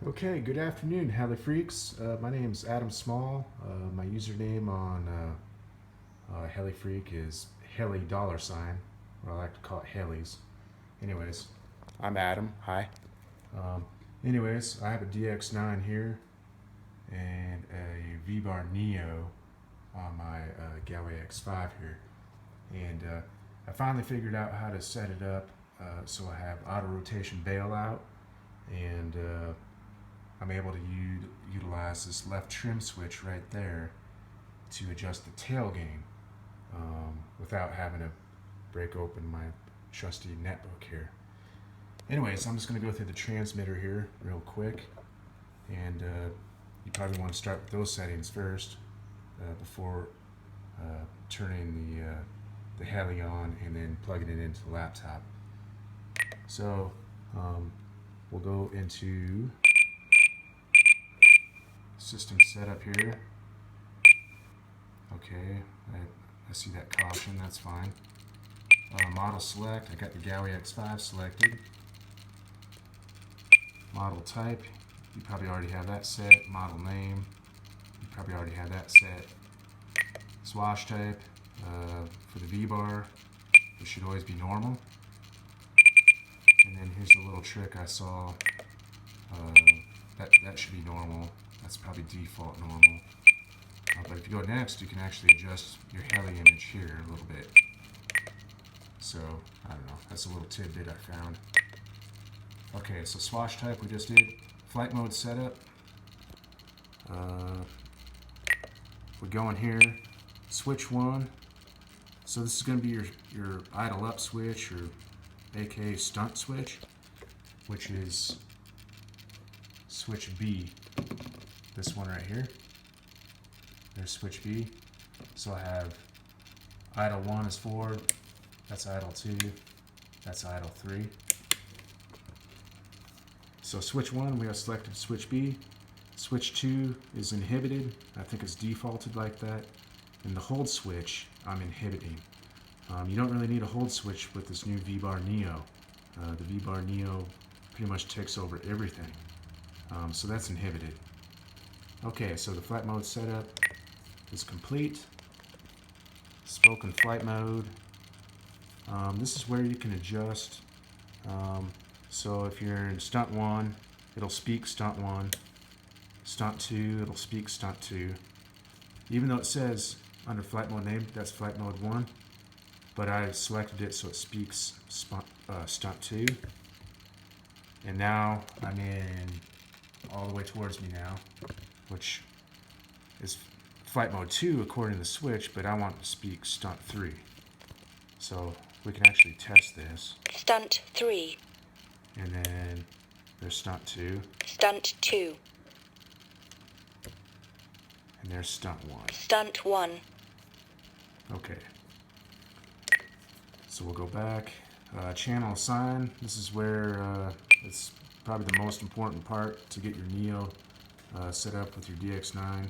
Okay, good afternoon, Heli Freaks. My name is Adam Small. My username on Heli Freak is Heli $, or I like to call it Heli's. Anyways, I'm Adam. Hi. Anyways, I have a DX9 here and a VBAR Neo on my Galway X5 here. And I finally figured out how to set it up so I have auto rotation bailout, and I'm able to utilize this left trim switch right there to adjust the tail gain without having to break open my trusty netbook here. Anyways, I'm just going to go through the transmitter here real quick, and you probably want to start with those settings first before turning the Heli on and then plugging it into the laptop. So we'll go into system setup here. Okay, I see that caution, that's fine. Model select, I got the Galway X5 selected. Model type, you probably already have that set. Model name, you probably already have that set. Swash type, for the VBAR, it should always be normal. And then here's the little trick I saw, that should be normal. That's probably default normal. But if you go next, you can actually adjust your Heli image here a little bit. So, I don't know, that's a little tidbit I found. Okay, so swash type we just did. Flight mode setup. We're going here, switch 1. So this is going to be your idle up switch, or aka stunt switch, which is switch B. This one right here. There's switch B. So I have idle 1 is forward, that's idle 2, that's idle 3. So switch 1, we have selected switch B. Switch 2 is inhibited. I think it's defaulted like that. And the hold switch, I'm inhibiting. You don't really need a hold switch with this new VBAR Neo. The VBAR Neo pretty much takes over everything. So that's inhibited. Okay, so the flight mode setup is complete. Spoken flight mode. This is where you can adjust. So if you're in stunt 1, it'll speak stunt 1. Stunt 2, it'll speak stunt 2. Even though it says under flight mode name, that's flight mode 1, but I selected it so it speaks stunt 2. And now I'm in all the way towards me now, which is flight mode 2 according to the switch, but I want to speak stunt 3. So we can actually test this. Stunt 3. And then there's stunt 2. Stunt 2. And there's stunt 1. Stunt 1. Okay. So we'll go back. Channel assign. This is where it's probably the most important part to get your Neo set up with your DX9.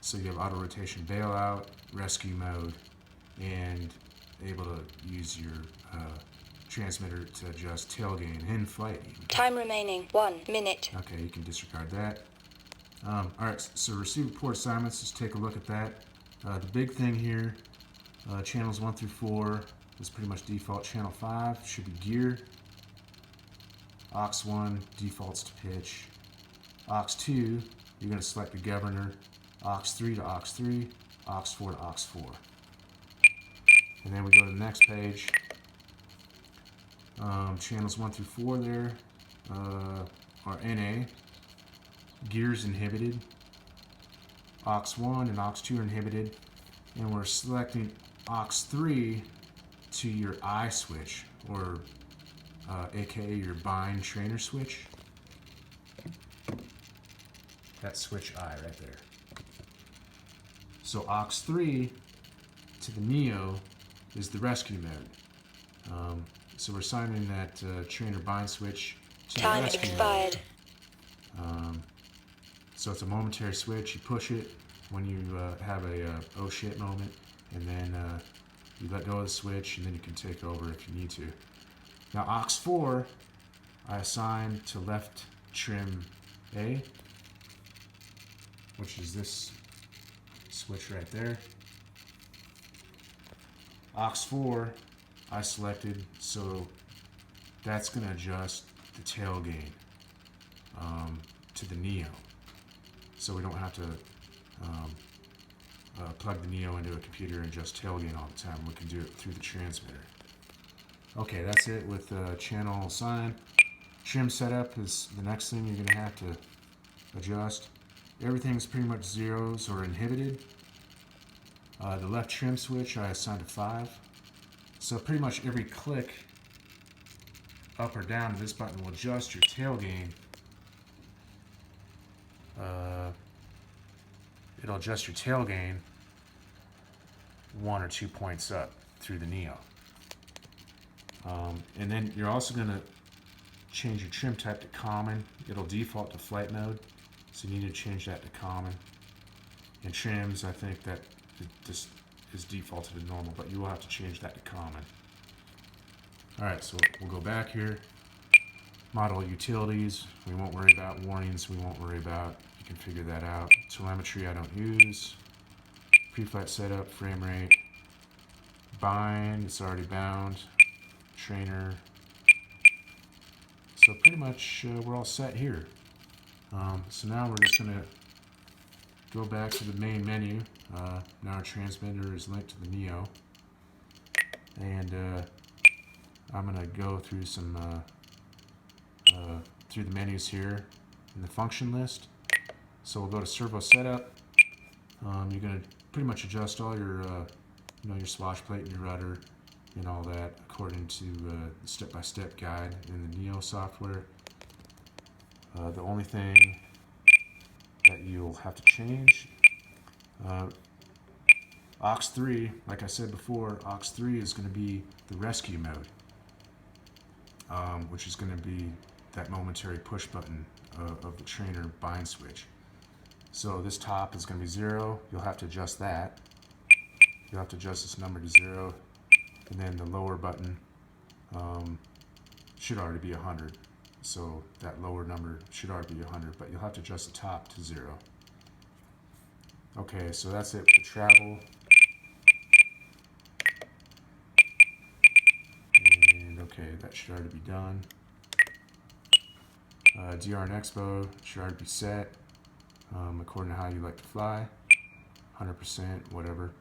So you have auto rotation bailout, rescue mode, and able to use your transmitter to adjust tail gain in flight even. Time remaining 1 minute. Okay, you can disregard that. Alright, so receiver port assignments, just take a look at that. The big thing here, channels 1 through 4 is pretty much default. Channel 5 should be gear. Aux 1 defaults to pitch. Aux 2, you're going to select the governor. Aux 3 to Aux 3. Aux 4 to Aux 4. And then we go to the next page. Channels 1 through 4 there are NA. Gears inhibited. Aux 1 and Aux 2 are inhibited. And we're selecting Aux 3 to your I switch, or aka your bind trainer switch. That switch I right there. So Aux 3 to the Neo is the rescue mode. So we're assigning that trainer bind switch to Time the rescue expired. mode. So it's a momentary switch. You push it when you have a oh shit moment, and then you let go of the switch, and then you can take over if you need to. Now Aux 4, I assign to left trim A, which is this switch right there. Aux 4 I selected, so that's going to adjust the tail gain to the Neo, so we don't have to plug the Neo into a computer and adjust tail gain all the time. We can do it through the transmitter. Okay, that's it with the channel sign. Trim setup is the next thing you're going to have to adjust. Everything's pretty much zeros or inhibited. The left trim switch I assigned to 5. So pretty much every click up or down to this button will adjust your tail gain. It'll adjust your tail gain 1 or 2 points up through the Neo. And then you're also going to change your trim type to common. It'll default to flight mode, so you need to change that to common. And trims, I think that this is defaulted to normal, but you will have to change that to common. Alright, so we'll go back here. Model utilities, we won't worry about. Warnings, we won't worry about. You can figure that out. Telemetry, I don't use. Pre-flight setup, frame rate. Bind, it's already bound. Trainer. So pretty much we're all set here. So now we're just going to go back to the main menu. Now our transmitter is linked to the Neo. And I'm going to go through some through the menus here in the function list. So we'll go to Servo Setup. You're going to pretty much adjust all your your swash plate and your rudder and all that according to the step-by-step guide in the Neo software. The only thing that you'll have to change, aux 3, like I said before, aux 3 is going to be the rescue mode, which is going to be that momentary push button of the trainer bind switch. So this top is going to be 0. You'll have to adjust that. You'll have to adjust this number to 0. And then the lower button should already be 100. So that lower number should already be 100, but you'll have to adjust the top to 0. Okay, so that's it for travel. And okay, that should already be done. DR and Expo should already be set according to how you like to fly. 100%, whatever.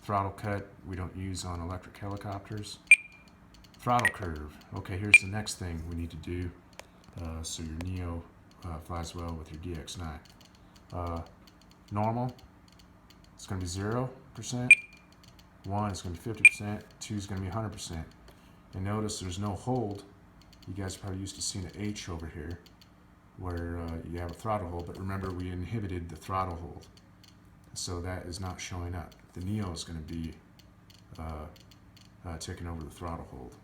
Throttle cut, we don't use on electric helicopters. Throttle curve. Okay, here's the next thing we need to do so your Neo flies well with your DX9. Normal, it's going to be 0%. 1 is going to be 50%. 2 is going to be 100%. And notice there's no hold. You guys are probably used to seeing an H over here where you have a throttle hold, but remember we inhibited the throttle hold. So that is not showing up. The Neo is going to be taking over the throttle hold.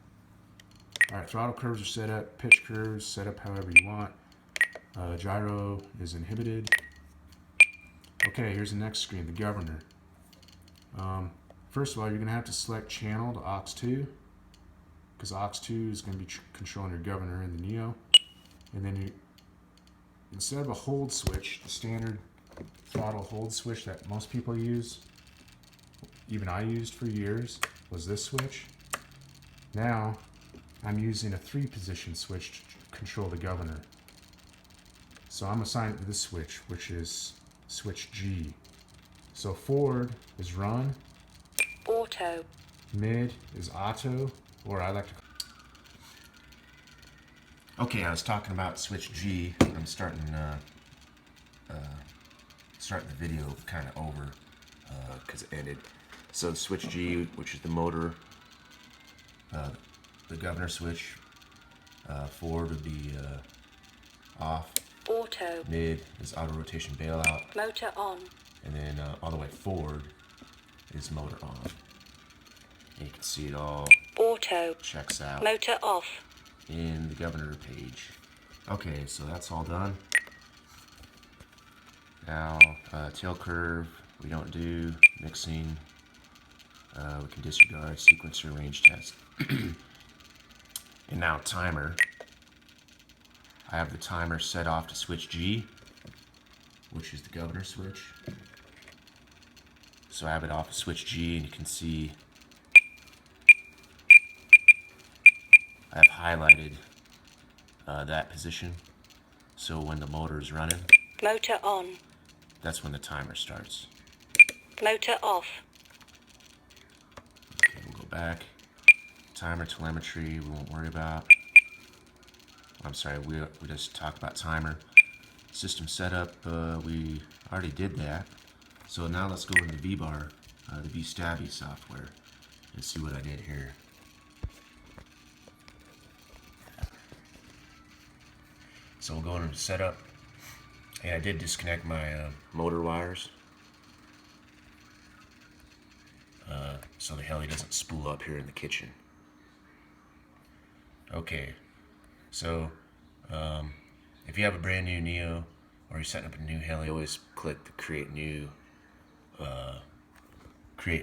Alright, throttle curves are set up, pitch curves set up however you want. Gyro is inhibited. Okay, here's the next screen, the governor. First of all, you're going to have to select channel to aux 2, because aux 2 is going to be controlling your governor in the Neo. And then instead of a hold switch, the standard throttle hold switch that most people use, even I used for years, was this switch. Now I'm using a 3-position switch to control the governor. So I'm assigned it to this switch, which is switch G. So forward is run. Auto. Mid is auto, or I like to. Okay, I was talking about switch G. I'm starting the video kind of over because it ended. So switch G, which is the motor, the governor switch. Forward would be off. Auto. Mid is auto rotation bailout. Motor on. And then all the way forward is motor on. And you can see it all Auto. checks out Motor off. in the governor page. Okay, so that's all done. Now, tail curve, we don't do mixing. We can disregard sequencer range test. And now timer. I have the timer set off to switch G, which is the governor switch. So I have it off to switch G, and you can see I've highlighted that position. So when the motor is running, Motor on. that's when the timer starts. Motor off. Okay, we'll go back. Timer telemetry, we won't worry about. I'm sorry, we just talked about timer. System setup, we already did that. So now let's go into VBAR, the VStabby software, and see what I did here. So we'll go into setup, and I did disconnect my motor wires, so the heli doesn't spool up here in the kitchen. Okay, so if you have a brand new Neo or you're setting up a new heli, always click the create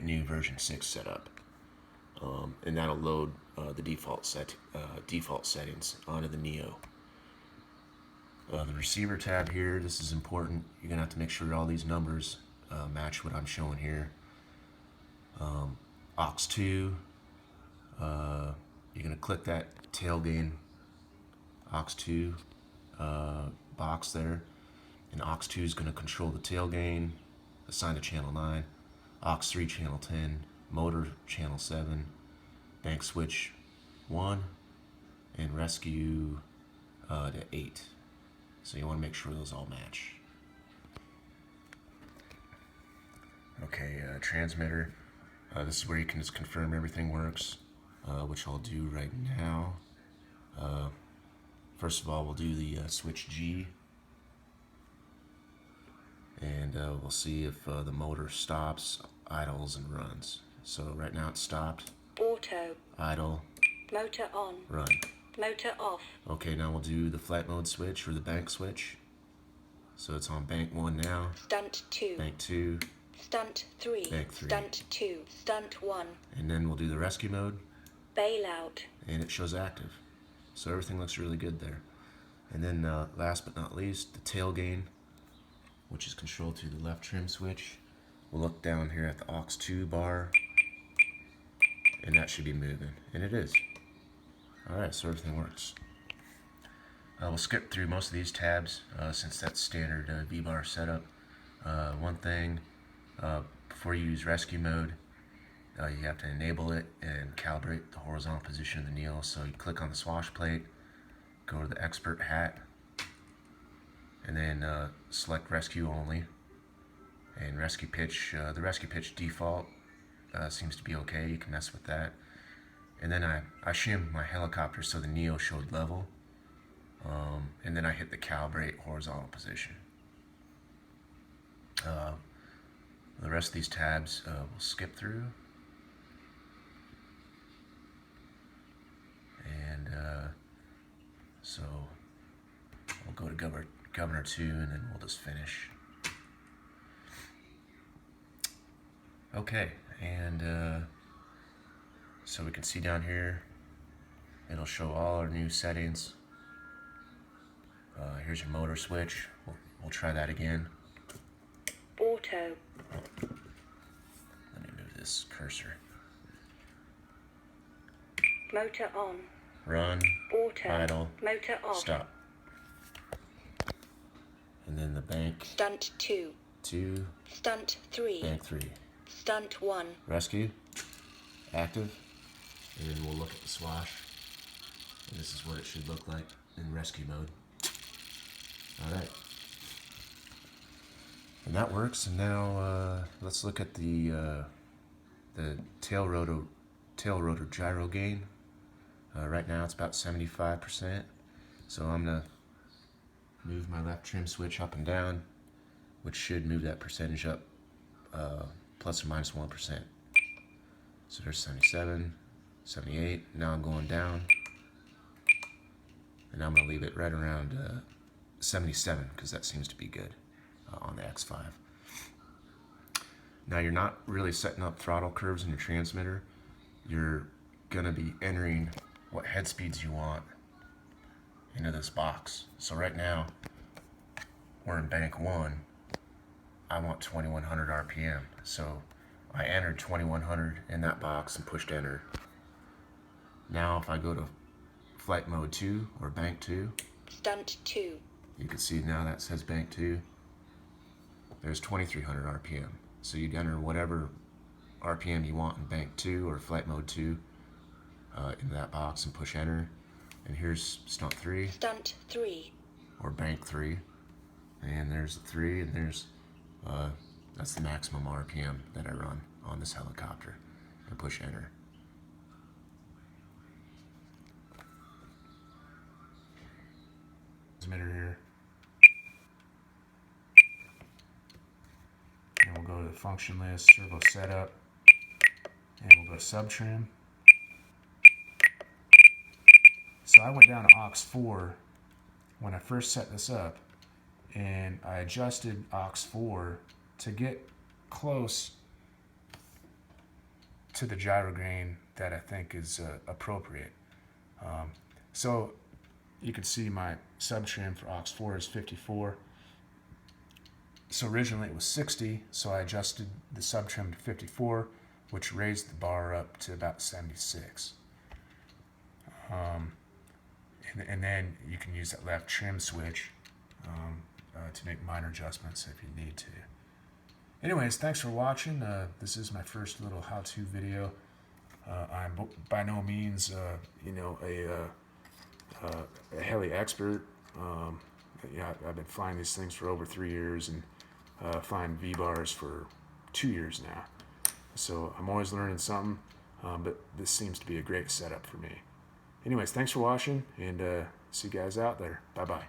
new version 6 setup, and that'll load the default settings onto the Neo. The receiver tab here, this is important. You're gonna have to make sure all these numbers match what I'm showing here. aux 2, you're gonna click that tail gain aux 2 box there, and aux 2 is gonna control the tail gain, assigned to channel 9, aux 3 channel 10, motor channel 7, bank switch 1, and rescue to 8. So you want to make sure those all match. Okay, transmitter. This is where you can just confirm everything works, which I'll do right now. First of all, we'll do the switch G, and we'll see if the motor stops, idles, and runs. So right now it's stopped. Auto. Idle. Motor on. Run. Motor off. Okay, now we'll do the flight mode switch or the bank switch. So it's on bank 1 now. Stunt 2. Bank 2. Stunt 3. Bank 3. Stunt 2. Stunt 1. And then we'll do the rescue mode. Bailout. And it shows active. So everything looks really good there. And then last but not least, the tail gain, which is controlled through the left trim switch. We'll look down here at the aux 2 bar, and that should be moving. And it is. Alright, so everything works. We'll skip through most of these tabs since that's standard VBAR setup. One thing, before you use rescue mode, you have to enable it and calibrate the horizontal position of the Neo. So you click on the swash plate, go to the expert hat, and then select rescue only. And rescue pitch, the rescue pitch default seems to be okay. You can mess with that. And then I shimmed my helicopter so the Neo showed level. And then I hit the calibrate horizontal position. The rest of these tabs we'll skip through. And so we'll go to Governor 2, and then we'll just finish. Okay, and so we can see down here, it'll show all our new settings. Here's your motor switch. We'll try that again. Auto. Let me move this cursor. Motor on. Run. Auto. Idle. Motor off. Stop. And then the bank. Stunt 2. 2. Stunt 3. Bank 3. Stunt 1. Rescue. Active. And then we'll look at the swash. And this is what it should look like in rescue mode. Alright. And that works. And now let's look at the tail rotor gyro gain. Right now it's about 75%. So I'm gonna move my left trim switch up and down, which should move that percentage up plus or minus 1%. So there's 77, 78. Now I'm going down, and I'm gonna leave it right around 77 because that seems to be good on the X5. Now you're not really setting up throttle curves in your transmitter. You're gonna be entering what head speeds you want into this box. So right now, we're in bank 1. I want 2100 RPM. So I entered 2100 in that box and pushed enter. Now if I go to flight mode 2 or bank 2, Stunt 2. you can see now that says bank 2. There's 2300 RPM. So you'd enter whatever RPM you want in bank 2 or flight mode 2 into that box and push enter. And here's stunt 3. Stunt 3. Or bank 3. And there's the 3, and there's that's the maximum RPM that I run on this helicopter. And push enter. Transmitter here. And we'll go to the function list, Servo Setup, and we'll go to sub trim. So I went down to aux 4 when I first set this up, and I adjusted aux 4 to get close to the gyro gain that I think is appropriate. So you can see my sub trim for aux 4 is 54. So originally it was 60, so I adjusted the sub trim to 54, which raised the bar up to about 76. And then you can use that left trim switch to make minor adjustments if you need to. Anyways, thanks for watching. This is my first little how-to video. I'm by no means, a heli expert. I've been flying these things for over 3 years and flying VBARs for 2 years now. So I'm always learning something, but this seems to be a great setup for me. Anyways, thanks for watching, and see you guys out there. Bye-bye.